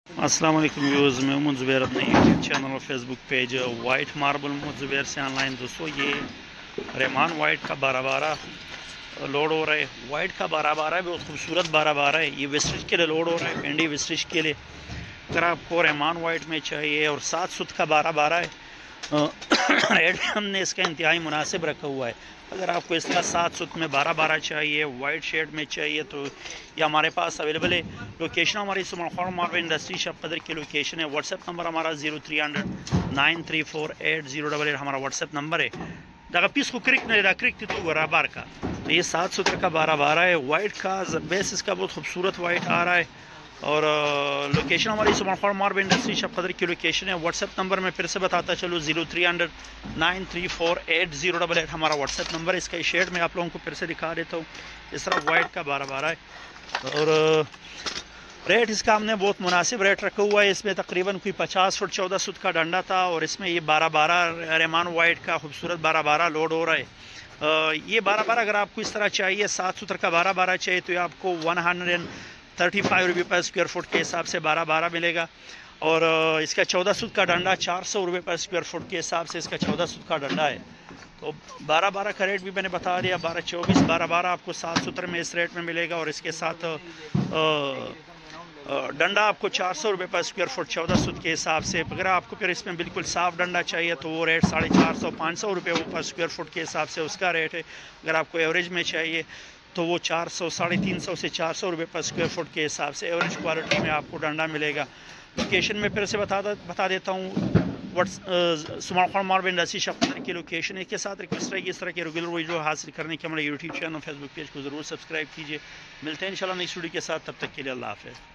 अस्सलाम वालेकुम व्यूअर्स, मैं उमर ज़ुबैर अपने यूट्यूब चैनल और Facebook page White Marble Umar Zubair से ऑनलाइन। दोस्तों, ये रहमान वाइट का 12-12 लोड हो रहा है। वाइट का 12-12 बहुत खूबसूरत 12-12 है। ये वेस्टिज के लिए लोड हो रहा है, पेंडी वेस्टिज के लिए। अगर आपको रहमान वाइट में चाहिए और 7 सुत का 12-12 है, रेट हमने इसका इंतहाई मुनासिब रखा हुआ है। अगर आपको इसका 7 सुत में 12-12 चाहिए, वाइट शेड में चाहिए, तो ये हमारे पास अवेलेबल है। लोकेशन हमारी सुमरखौर मार्बल इंडस्ट्री शॉप कदर की लोकेशन है। व्हाट्सएप नंबर हमारा 0300 9348088 हमारा व्हाट्सएप नंबर है। जगह पीस को क्रिक नहीं क्रिक तो बराबर का। तो ये 7 सुत का 12-12 है। वाइट का बेस इसका बहुत खूबसूरत वाइट आ रहा है। और लोकेशन हमारी सुमरखौर मार्बल इंडस्ट्री शॉप कदर की लोकेशन है। व्हाट्सएप नंबर मैं फिर से बताता चलो, 0300 9348088 हमारा व्हाट्सएप नंबर है। इसका शेड में आप लोगों को फिर से दिखा देता हूँ। इस तरह वाइट का 12-12 है और रेट इसका हमने बहुत मुनासिब रेट रखा हुआ है। इसमें तकरीबन कोई 50 फुट 14 सुत का डंडा था और इसमें ये 12-12 रहमान वाइट का खूबसूरत 12-12 लोड हो रहा है। ये 12-12 अगर आपको इस तरह चाहिए, 7 सुत का 12-12 चाहिए, तो ये आपको 135 रुपये पर स्क्वायर फुट के हिसाब से 12-12 मिलेगा। और इसका 14 सुत का डंडा 400 रुपये पर स्क्वायर फुट के हिसाब से इसका 14 सुत का डंडा है। तो 12-12 का रेट भी मैंने बता दिया। 12-24 12-12 आपको 7 सूत्र में इस रेट में मिलेगा और इसके साथ डंडा आपको 400 रुपये पर स्क्वायर फुट 14 सुत के हिसाब से। अगर आपको फिर इसमें बिल्कुल साफ डंडा चाहिए तो वो रेट 450-500 रुपये पर स्क्वायर फुट के हिसाब से उसका रेट है। अगर आपको एवरेज में चाहिए तो वो 400 350 से 400 रुपये पर स्क्वायर फुट के हिसाब से एवरेज क्वालिटी में आपको डंडा मिलेगा। लोकेशन में फिर से बता देता हूँ। सुमरखौर मार्बल इंडस्ट्री शॉप की लोकेशन है। इसके साथ रिक्वेस्ट रहेगी, इस तरह के रेगुलर वीडियो हासिल करने के हमारे यूट्यूब चैनल फेसबुक पेज को ज़रूर सब्सक्राइब कीजिए। मिलते हैं इंशाल्लाह नेक्स्ट वीडियो के साथ, तब तक के लिए अल्लाह हाफ़िज़।